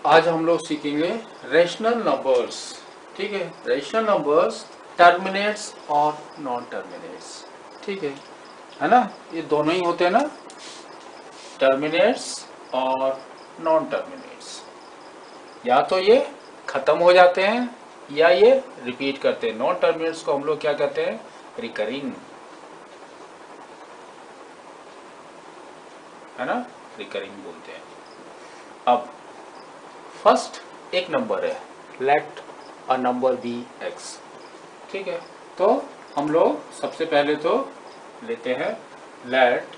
आज हम लोग सीखेंगे रेशनल नंबर्स। ठीक है, रेशनल नंबर्स टर्मिनेट्स और नॉन टर्मिनेट्स। ठीक है ना, ये दोनों ही होते हैं ना, टर्मिनेट्स और नॉन टर्मिनेट्स। या तो ये खत्म हो जाते हैं या ये रिपीट करते हैं। नॉन टर्मिनेट्स को हम लोग क्या कहते हैं, रिकरिंग, है ना, रिकरिंग बोलते हैं। अब फर्स्ट एक नंबर है, let a number be x. ठीक है, तो हम लोग सबसे पहले तो लेते हैं let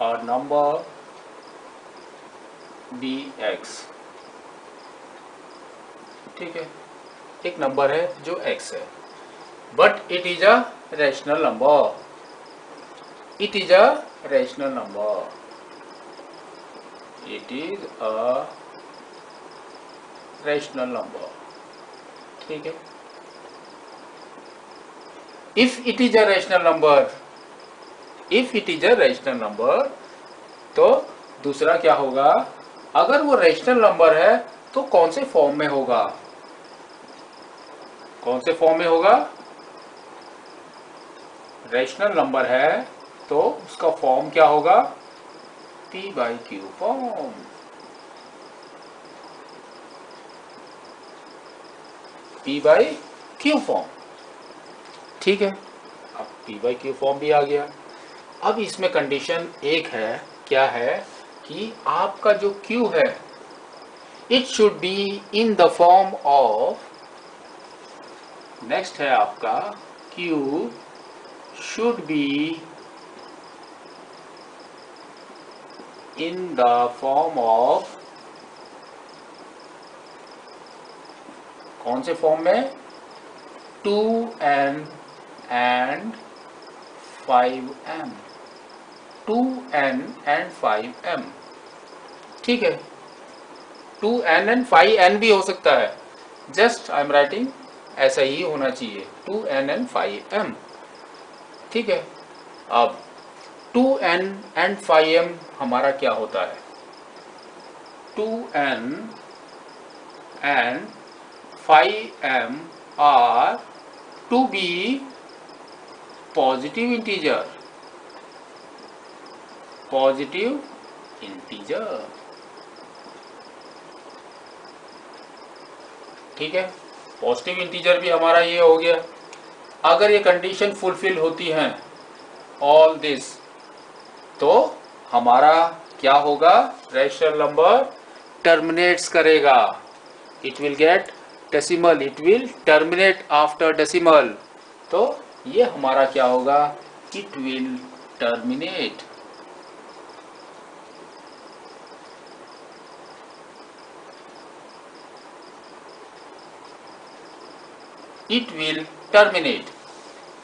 a number be x. ठीक है, एक नंबर है जो x है, but it is a rational number. It is a rational number. It is a rational number. ठीक है, if it is a rational number, if it is a rational number, तो दूसरा क्या होगा, अगर वो रैशनल नंबर है तो कौन से फॉर्म में होगा, कौन से फॉर्म में होगा, रैशनल नंबर है तो उसका फॉर्म क्या होगा, p by Q form. p by Q form. ठीक है, अब p बाई क्यू फॉर्म भी आ गया। अब इसमें कंडीशन एक है, क्या है कि आपका जो q है it should be in the form of, next है आपका q should be in the form of, कौन से फॉर्म में, 2n and 5m, 2n and 5m। ठीक है, 2n and 5n भी हो सकता है, जस्ट आई एम राइटिंग ऐसा ही होना चाहिए, 2n and 5m। ठीक है, अब 2n and 5m हमारा क्या होता है, 2n and 5m are to be positive integer, positive integer। ठीक है, पॉजिटिव इंटीजर भी हमारा ये हो गया। अगर ये कंडीशन फुलफिल होती हैं ऑल दिस, तो हमारा क्या होगा, रैशनल नंबर टर्मिनेट्स करेगा, it will get decimal, it will terminate after decimal. तो ये हमारा क्या होगा, it will terminate. It will terminate.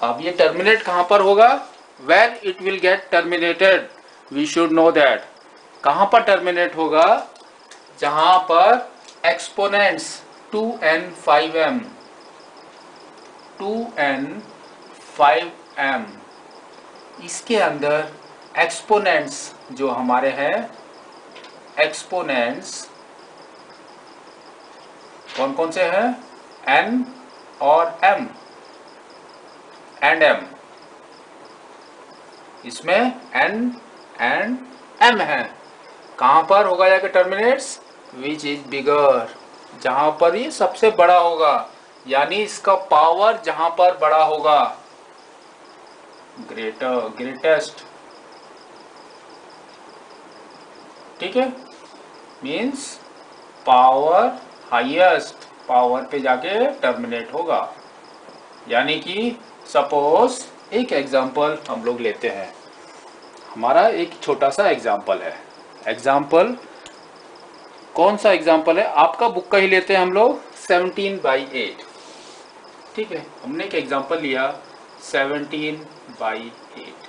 अब ये टर्मिनेट कहां पर होगा, where it will get terminated, we should know that. कहां पर टर्मिनेट होगा, जहां पर exponents 2n 5m, 2n 5m, इसके अंदर एक्सपोनेंट्स जो हमारे हैं, एक्सपोनेंट्स कौन कौन से हैं, n और m एंड m, इसमें n एंड m है। कहां पर होगा जाके टर्मिनेट्स, विच इज बिगर, जहां पर ये सबसे बड़ा होगा, यानी इसका पावर जहां पर बड़ा होगा, ग्रेटर, ग्रेटेस्ट। ठीक है, मीन्स पावर हाईएस्ट, पावर पे जाके टर्मिनेट होगा। यानी कि सपोज एक एग्जांपल हम लोग लेते हैं, हमारा एक छोटा सा एग्जांपल है। एग्जांपल कौन सा एग्जांपल है, आपका बुक का ही लेते हैं हम लोग, 17/8। ठीक है, हमने एक एग्जांपल लिया 17/8।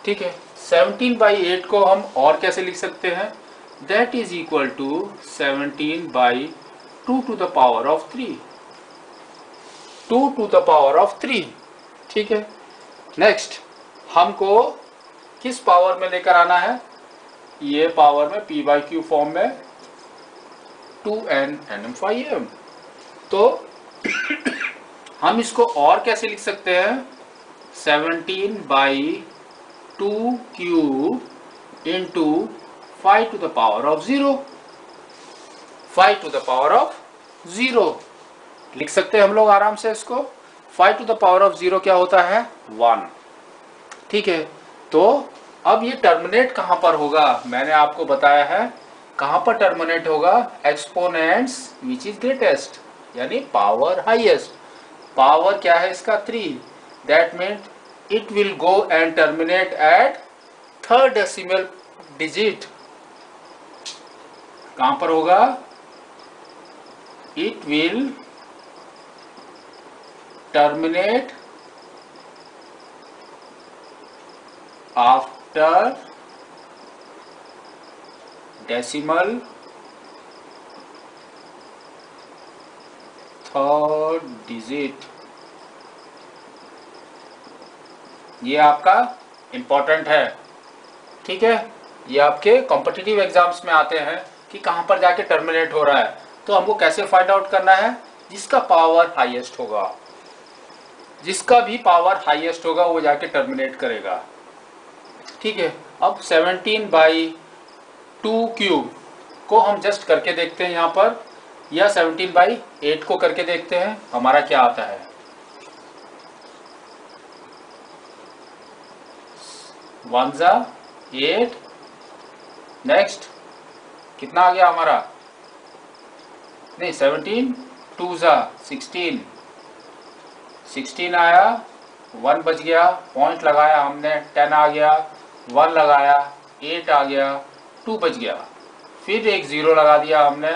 ठीक है, 17/8 को हम और कैसे लिख सकते हैं, that is equal to 17/2 to the power of 3, 2 to the power of 3। ठीक है, नेक्स्ट हमको किस पावर में लेकर आना है, ये पावर में p बाई क्यू फॉर्म में 2n nm5m। तो हम इसको और कैसे लिख सकते हैं, 17/2 cube into 5 to the power of 0, 5 to the power of 0 लिख सकते हैं हम लोग आराम से इसको। 5 टू द पावर ऑफ 0 क्या होता है, 1। ठीक है, तो अब ये टर्मिनेट कहां पर होगा, मैंने आपको बताया है कहां पर टर्मिनेट होगा, एक्सपोनेंट्स विच इज ग्रेटेस्ट, यानी पावर हाईएस्ट। पावर क्या है इसका, 3, that mean it will go and terminate at third decimal digit. कहां पर होगा, it will terminate after decimal third digit. ये आपका इंपॉर्टेंट है, ठीक है, ये आपके कॉम्पिटिटिव एग्जाम्स में आते हैं कि कहां पर जाके टर्मिनेट हो रहा है। तो हमको कैसे फाइंड आउट करना है, जिसका पावर हाईएस्ट होगा, जिसका भी पावर हाईएस्ट होगा वो जाके टर्मिनेट करेगा। ठीक है, अब 17/2 क्यूब को हम जस्ट करके देखते हैं यहाँ पर, या 17/8 को करके देखते हैं हमारा क्या आता है। 1 जा 8, नेक्स्ट कितना आ गया हमारा, नहीं 17, 2 जा 16, 16 आया, 1 बच गया, पॉइंट लगाया हमने, 10 आ गया, 1 लगाया, 8 आ गया, 2 बच गया, फिर एक 0 लगा दिया हमने,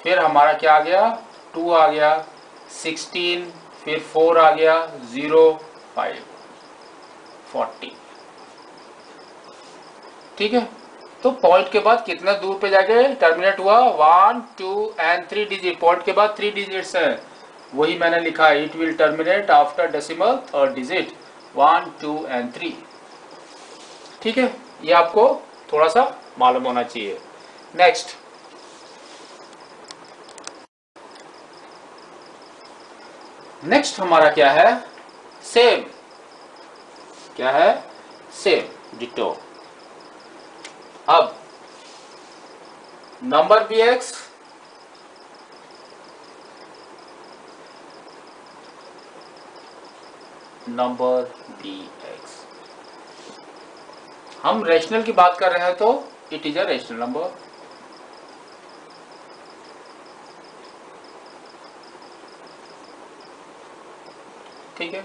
फिर हमारा क्या आ गया, 2 आ गया, 16, फिर 4 आ गया, 0, 5, 40। ठीक है, तो पॉइंट के बाद कितना दूर पे जाके टर्मिनेट हुआ, 1, 2 एंड 3 डिजिट, पॉइंट के बाद 3 डिजिट्स हैं, वही मैंने लिखा है, it will terminate after decimal third digit 1, 2 and 3। ठीक है, ये आपको थोड़ा सा मालूम होना चाहिए। नेक्स्ट, हमारा क्या है, सेम, क्या है, सेम डिटो। अब नंबर bx नंबर bx, हम रेशनल की बात कर रहे हैं तो it is a rational number. ठीक है,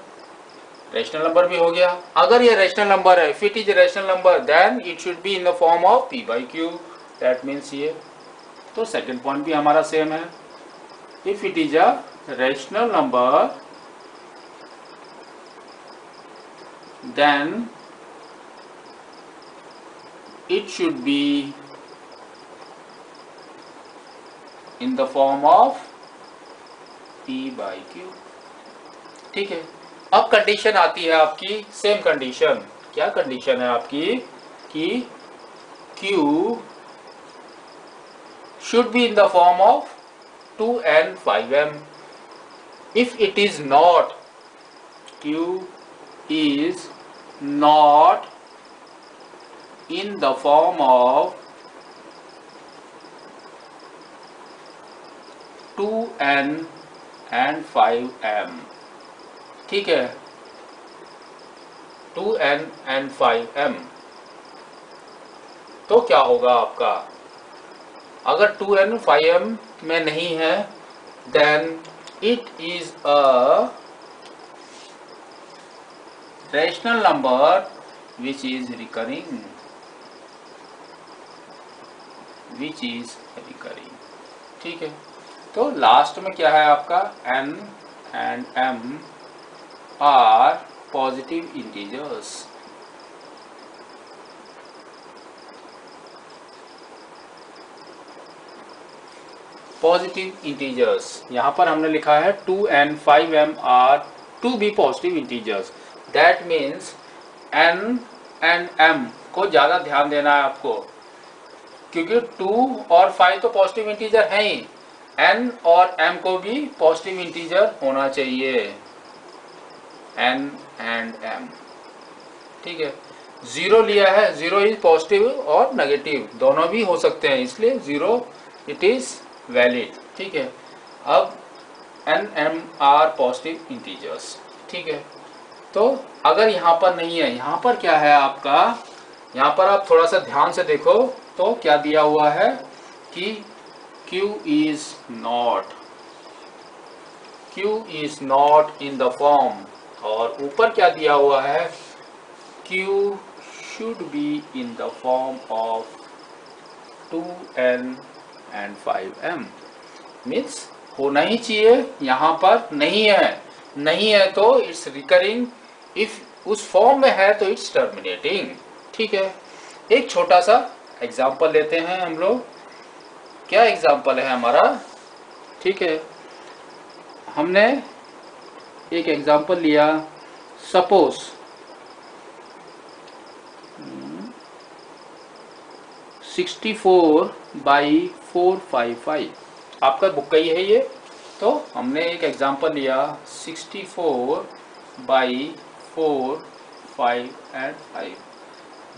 रेशनल नंबर भी हो गया। अगर ये रेशनल नंबर है, if it is rational number then it should be in the form of p/q, that means ये। तो सेकंड पॉइंट भी हमारा सेम है, if it is a rational number then it should be in the form of p/q। ठीक है, अब condition आती है आपकी, सेम कंडीशन, क्या कंडीशन है आपकी, कि q should be in the form of 2n5m। if it is not, q is not in the form of 2n and 5m। ठीक है, 2n and 5m, तो क्या होगा आपका, अगर 2n 5m में नहीं है then it is a rational number which is recurring, ठीक है, तो लास्ट में क्या है आपका, n and m are positive integers। Positive integers, यहां पर हमने लिखा है 2n 5m are to be positive integers, that means n and m को ज्यादा ध्यान देना है आपको, क्योंकि 2 और 5 तो पॉजिटिव इंटीजर हैं ही, n और m को भी पॉजिटिव इंटीजर होना चाहिए, n एंड m। ठीक है, जीरो लिया है, जीरो इज पॉजिटिव और नेगेटिव दोनों भी हो सकते हैं, इसलिए जीरो इट इज वैलिड। ठीक है, अब n m are positive integers. ठीक है, तो अगर यहाँ पर नहीं है, यहाँ पर क्या है आपका, यहाँ पर आप थोड़ा सा ध्यान से देखो तो क्या दिया हुआ है कि q is not in the form, और ऊपर क्या दिया हुआ है, q should be in the form of 2n and 5m, means होना ही चाहिए, यहाँ पर नहीं है, नहीं है तो इट्स रिकरिंग, इफ उस फॉर्म में है तो इट्स टर्मिनेटिंग। ठीक है, एक छोटा सा एग्जांपल लेते हैं हम लोग, क्या एग्जांपल है हमारा। ठीक है, हमने एक एग्जांपल लिया, सपोज 64/455, आपका बुक का ही है ये, तो हमने एक एग्जांपल लिया 64/4, 5 and 5,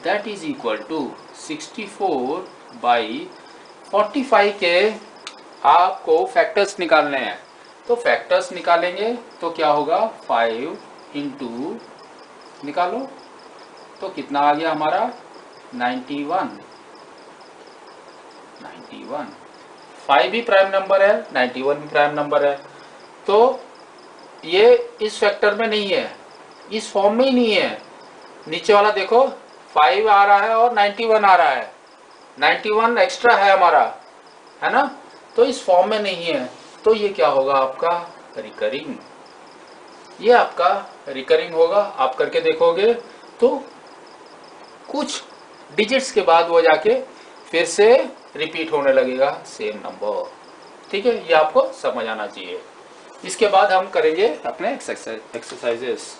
that is equal to 64/45 के आपको फैक्टर्स निकालने हैं, तो फैक्टर्स निकालेंगे तो क्या होगा, 5 इंटू निकालो तो कितना आ गया हमारा 91। 5 भी प्राइम नंबर है, 91 भी प्राइम नंबर है, तो ये इस फैक्टर में नहीं है, इस फॉर्म में ही नहीं है। नीचे वाला देखो 5 आ रहा है और 91 आ रहा है, 91 एक्स्ट्रा है हमारा, है ना, तो इस फॉर्म में नहीं है, तो ये क्या होगा आपका रिकरिंग, ये आपका रिकरिंग होगा। आप करके देखोगे तो कुछ डिजिट्स के बाद वो जाके फिर से रिपीट होने लगेगा सेम नंबर। ठीक है, ये आपको समझ आना चाहिए। इसके बाद हम करेंगे अपने एक्सरसाइजेस।